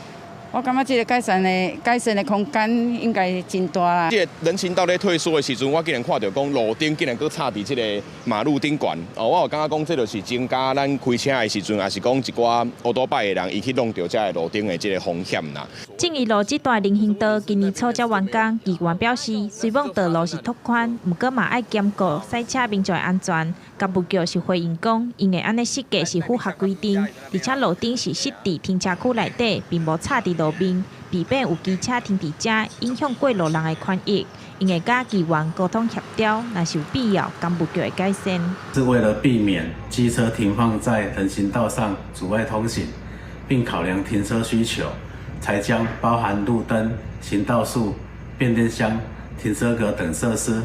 我感觉这个改善的空间应该真大啦。这个人行道咧退缩的时阵，我竟然看到讲路顶竟然搁插伫这个马路顶悬，我有感觉讲这就是增加咱开车的时阵，也是讲一寡乌多摆的人伊去弄到这个路顶的这个风险啦。正义路这段人行道今年初才完工，议员表示，虽望道路是拓宽，不过嘛爱兼顾赛车民众的安全。干部局是回应讲，因为安尼设计是符合规定，而且路顶是设伫停车区内底，并无插伫路边，避免有机车停伫遮，影响过路人的权益。因会甲议员沟通协调，若是有必要，干部局会改善。是为了避免机车停放在人行道上阻碍通行，并考量停车需求，才将包含路灯、行道树、变电箱、停车格等设施，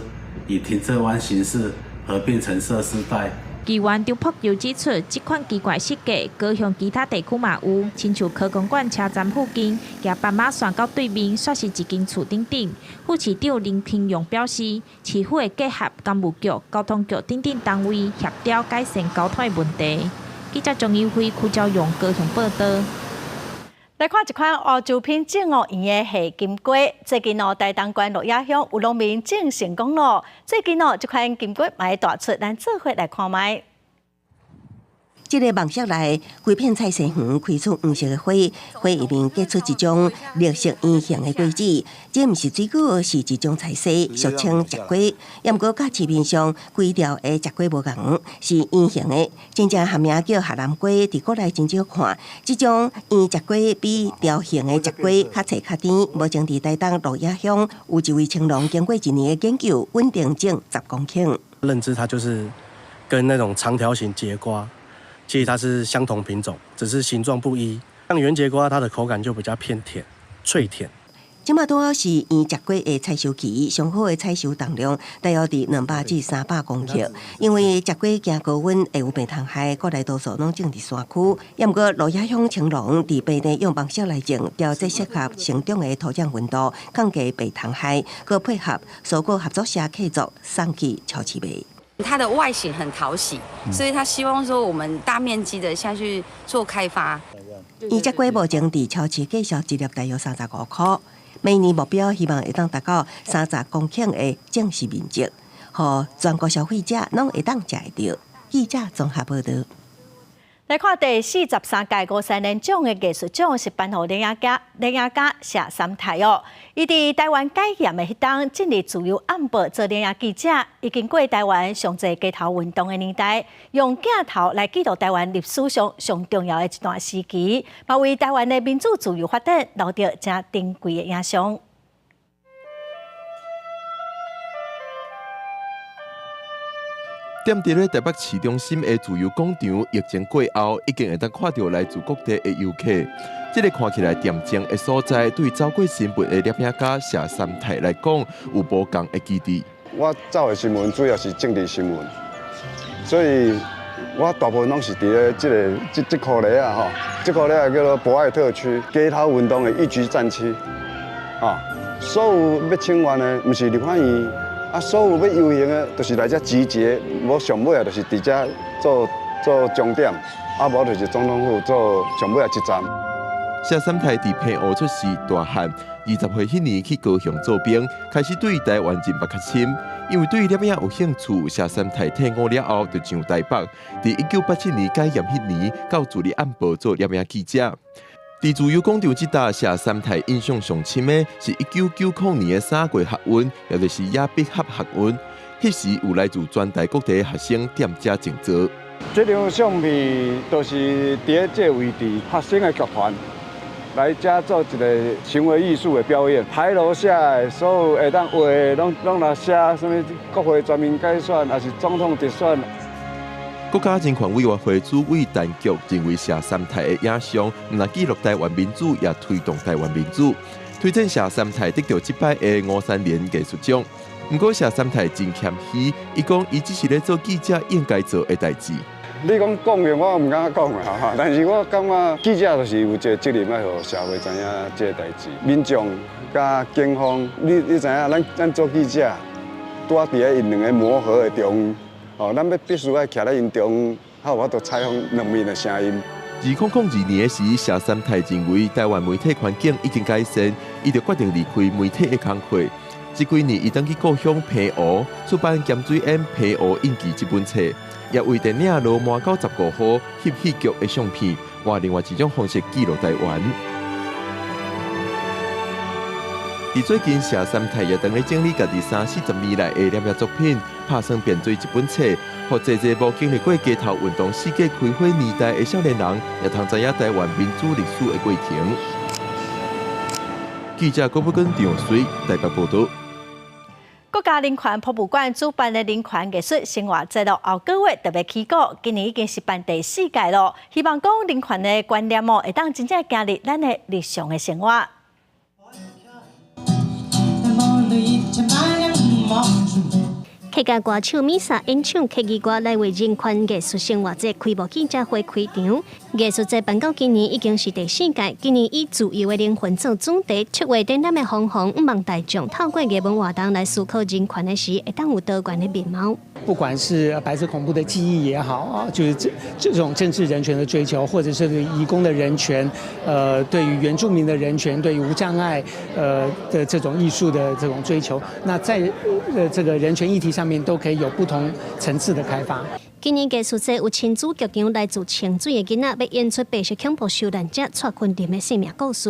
以停车弯形式合并成设施带。议员张朴友指出，这款奇怪设计，高雄其他地区嘛有，亲像科公馆车站附近，骑斑马线到对面，煞是一间厝顶顶。副市长林平勇表示，市府会结合干务局、交通局等等单位协调改善交通问题。记者钟义辉、邱昭勇高雄报道。来看一款欧洲品种园的夏金龟，最近台东县鹿野乡有农民种成功了。最近这款金龟卖大出，咱做伙来看卖。这个梦室内，规片菜市园开出黄色的花，花下面结出一种绿色圆形的果子。这毋是水果，是一种菜色，俗称石果。也毋过甲市面上规条的石果无同，是圆形的，真正学名叫下南果。伫国内真少看，这种圆石果比条形的石果较脆较甜。目前伫台东鹿野乡有一位青农经过1年的研究，稳定种10公顷。认知它就是跟那种长条形节瓜。其实它是相同品种，只是形状不一。像圆节瓜，它的口感就比较偏甜、脆甜。即马拄好是圆石果的采收期，上好的采收重量大约伫200至300公克。因为石果惊高温会有病虫害，国内多数拢种伫山区。也毋过鹿野乡青农伫白内用网室来种，调节适合成长的土壤温度，降低病虫害，佮配合蔬果合作社客族送去超市卖。它的外形很讨喜，所以他希望说我们大面积的下去做开发。圆石果目前伫超市介绍一粒大约35块，每年目标希望会当达到30公顷的种植面积，互全国消费者拢会当食会到。记者综合报道。来看第43届53年奖的艺术奖是颁予林雅家谢三太哦。伊伫台湾戒严的迄当，进入自由暗报做林雅记者，已经过台湾上济街头运动的年代，用镜头来记录台湾历史上上重要的一段时期，嘛为台湾的民主自由发展留着真珍贵的影像。踮伫咧台北市中心的自由广场，疫情过后，已经会当看到来自各地的游客。这个看起来恬静的所在，对走过新闻的摄影家谢三太来讲，有无共的基地。我走的新闻主要是政治新闻，所以我大部分拢是伫咧这块咧啊吼，这块咧叫做博爱特区街头运动的一级战区啊。所有要请愿的，毋是立法院。啊，所有要游行的，就是来这集结，无上尾啊，就是伫这做终点，啊，无就是总统府做上尾啊一站。谢三太伫平湖出世大汉，20岁迄年去高雄做兵，开始对台湾人脉较深。因为对摄影有兴趣，谢三太退伍了后就上台北，伫1987年解严迄年到自立暗报做摄影记者。伫自由广场这搭，谢三太印象上深的是1990年的3月学运，也就是亚必合学运。迄时有来自全台各地学生踮遮静坐。这张相片就是伫这位置学生的剧团。来遮做一个行为艺术的表演，牌楼下的所有会当画的，拢来写什么国会全面改选，还是总统直选。国家人权委员会主委陈菊认为，谢三太的影像唔但记录台湾民主，也推动台湾民主。推荐谢三太得到这摆的53年艺术奖。不过谢三太真谦虚，伊讲伊只是咧做记者应该做的代志。你讲讲的我唔敢讲啦，但是我感觉记者就是有一个责任，要让社会知影这个代志。民众甲警方，你知影，咱做记者，拄啊伫咧因两个磨合的中，咱必须要徛在因中，才有法度采访两面的声音。2002年时，谢三太认为台湾媒体环境已经改善，伊就决定离开媒体的工作。这几年，伊当去故乡平湖出版《咸水庵平湖印记》这本册。也为电影《罗马到15号》翕戏剧的相片，换另外一种方式记录台湾。伫最近，谢三太也当咧整理家己30-40年来的摄影作品，拍算变做一本册，互侪无经历过街头运动世界开花年代的少年人，也通知影台湾民主历史的过程。记者郭不根、张水台北报道。国家人权博物馆主办的人权艺术生活节录后个月特别起稿，今年已经是办第4届了。希望讲人权的观念会当真正加入咱的日常的生活。客家歌手米莎演唱客家歌来为人权艺术生活节开幕记者会开场。艺术节办到今年已经是第4届，今年以自由的灵魂做主题，出外展览的方向，希望大众透过艺文活动来思考人权的时，会当有多元的面貌。不管是白色恐怖的记忆也好啊，就是这种政治人权的追求，或者是对移工的人权，对于原住民的人权，对于无障碍的这种艺术的这种追求，那在这个人权议题上面都可以有不同层次的开发。今年艺术节有亲子剧场来自清水的囡仔，要演出白色恐怖受难者蔡坤林的生命故事，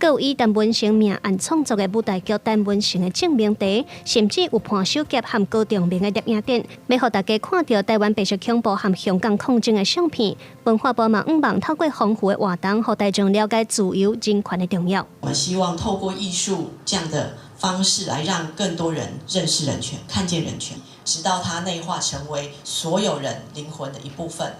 更有以陈文成命案创作的舞台剧陈文成的证明题，甚至有潘小杰和高中明的摄影展，要让大家看到台湾白色恐怖和香港抗争的相片。文化部嘛，希望透过丰富的活动，让大众了解自由人权的重要。我们希望透过艺术这样的方式来让更多人认识人权、看见人权，直到它内化成为所有人灵魂的一部分，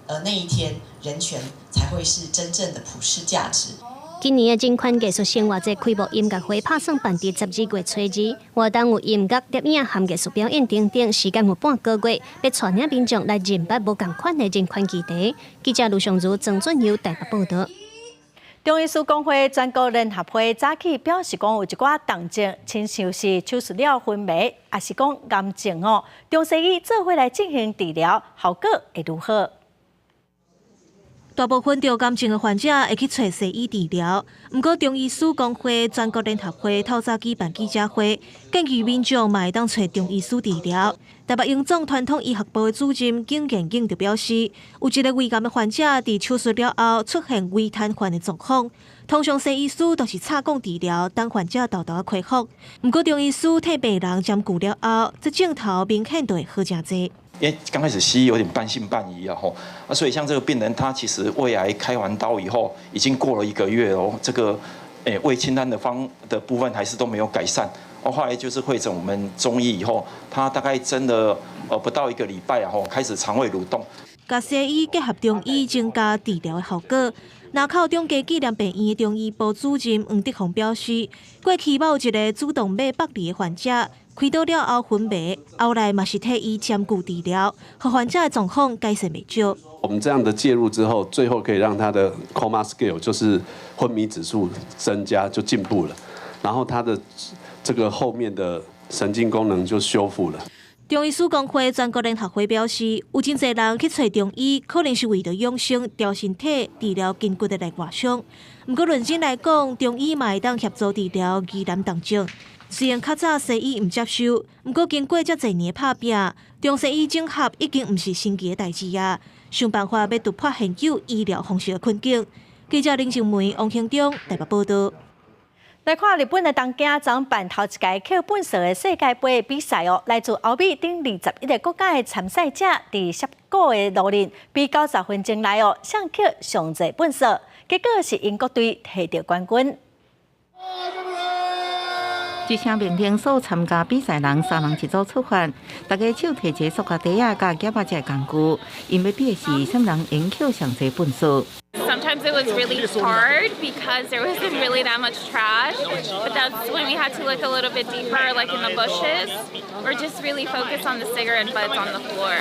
而那一天人权才会是真正的普世价值。今年的人权艺术生活节开幕音乐会拍算办伫12月初2，活动有音乐、摄影和艺术表演等等，时间有半个月，要带领民众来认识无同款的人权议题。记者卢尚如、郑俊佑台北报道。中医师公会全国联合会早起表示讲，有一寡动症，亲像是手术了昏迷，也是讲癌症哦，中西医做伙来进行治疗，效果会如何？大部分得癌症的患者会去找西医治疗，不过中医师公会全国联合会透早举办记者会，建议民众嘛会当找中医师治疗。台北荣总传统医学部的主任景建英就表示，有一个胃癌的患者伫手术了后出现胃瘫痪的状况，通常西医师都是插管治疗，等患者豆豆恢复。不过中医师替病人针灸了后，这镜头明显就会好真多。因为刚开始西医有点半信半疑所以像这个病人，他其实胃癌开完刀以后，已经过了1个月了，这个胃清单的部分还是都没有改善。后来就是会诊我们中医以后，他大概真的不到1个礼拜开始肠胃蠕动。甲西医结合中医，增加治疗的效果。南口中家纪念病院的中医部主任黄德宏表示，过去有一个主动买北梨的患者，开刀了后昏迷，后来嘛是替伊兼顾治疗，和患者的状况改善不少。我们这样的介入之后，最后可以让他的 coma scale 就是昏迷指数增加，就进步了。然后他的这个后面的神经功能就修复了。中医师工会全国联合会表示，有真侪人去找中医，可能是为着养生、调身体、治疗筋骨的内外伤。不过认真来讲，中医嘛会当协助治疗疑难重症。虽然较早西医唔接受，不过经过遮侪年拍拼，中西医整合已经唔是新奇的代志啊！想办法要突破现有医疗方式的困境。记者林静梅、王兴忠台北报道。来看日本的东京昨办头一届桥本社的世界杯比赛哦，来自欧美等21个国家的参赛者，伫10个的努力，比90分钟内哦，上桥上侪本色，结果是英国队摕到冠军。一声命令，所有参加比赛人3人一组出发，大家手提一个塑胶袋啊，甲夹仔这工具，因要比的是什人赢球上侪分数。Sometimes it was really hard because there wasn't really that much trash, but that's when we had to look a little bit deeper, like in the bushes, or just really focus on the cigarette butts on the floor.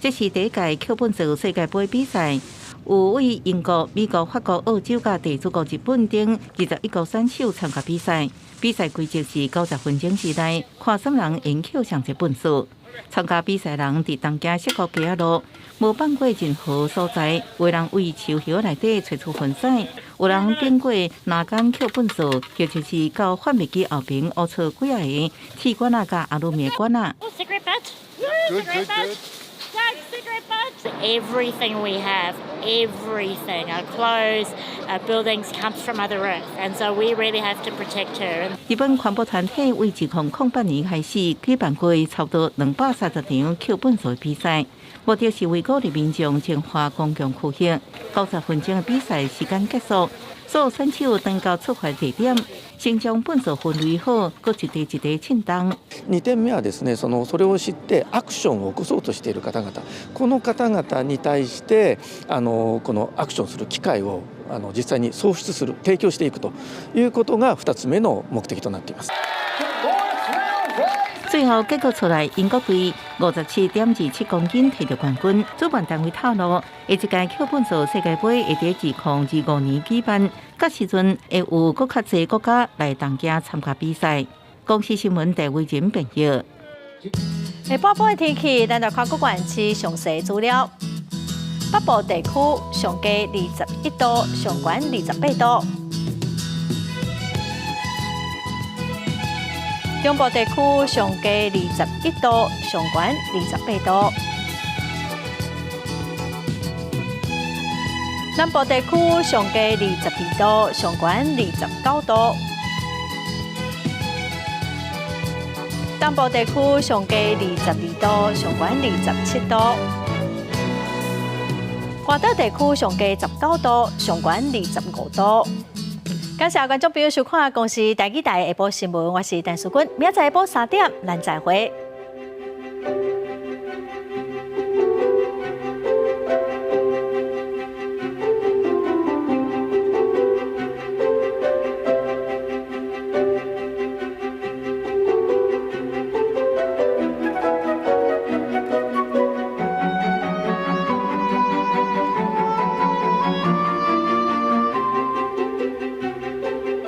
这是第一届桥本社世界杯比赛。有为英国、美国、法国、澳洲甲地主国日本等21个选手参加比赛。比赛规则是90分钟之内，看什人赢球上侪分数。参加比赛人伫东京涩谷街路，无放过任何所在，有人为树叶内底找出粉彩，有人经过拿杆扣本数，或就是到贩卖机后边挖出几啊个铁管啊、甲阿鲁米管啊。Everything we have, everything, our clothes, our buildings comes from Mother Earth, and so we really have to protect her. 日本环保团体为2008年开始举办过差不多230场桥本社比赛，目的是为鼓励民众净化公共区域。90分钟的比赛时间结束，所有选手登到出发地点，先将本社分类好，各一地一地称重。2点目はですね、それを知ってアクションを起こそうとしている方々、この方々に対してこのアクションする機会を実際に創出する、提供していくということが2つ目の目的となっています。最后结果出来，英国队57.27公斤摕到冠军。主办单位透露，下一届桥本社世界杯会在2025年举办，到时阵会有更较侪国家来东京参加比赛。公司新闻戴维仁编译。下半部的天气，咱来看各县市详细资料。北部地区上低21度，上悬28度。中部地区上低21度，上悬28度。南部地区上低22度，上悬29度。东部地区上低22度，上悬27度。华岛地区上低19度，上悬25度。感谢观众朋友收看《公视台语台下晡新闻》，我是陈淑君，明仔载下晡3点，咱再会。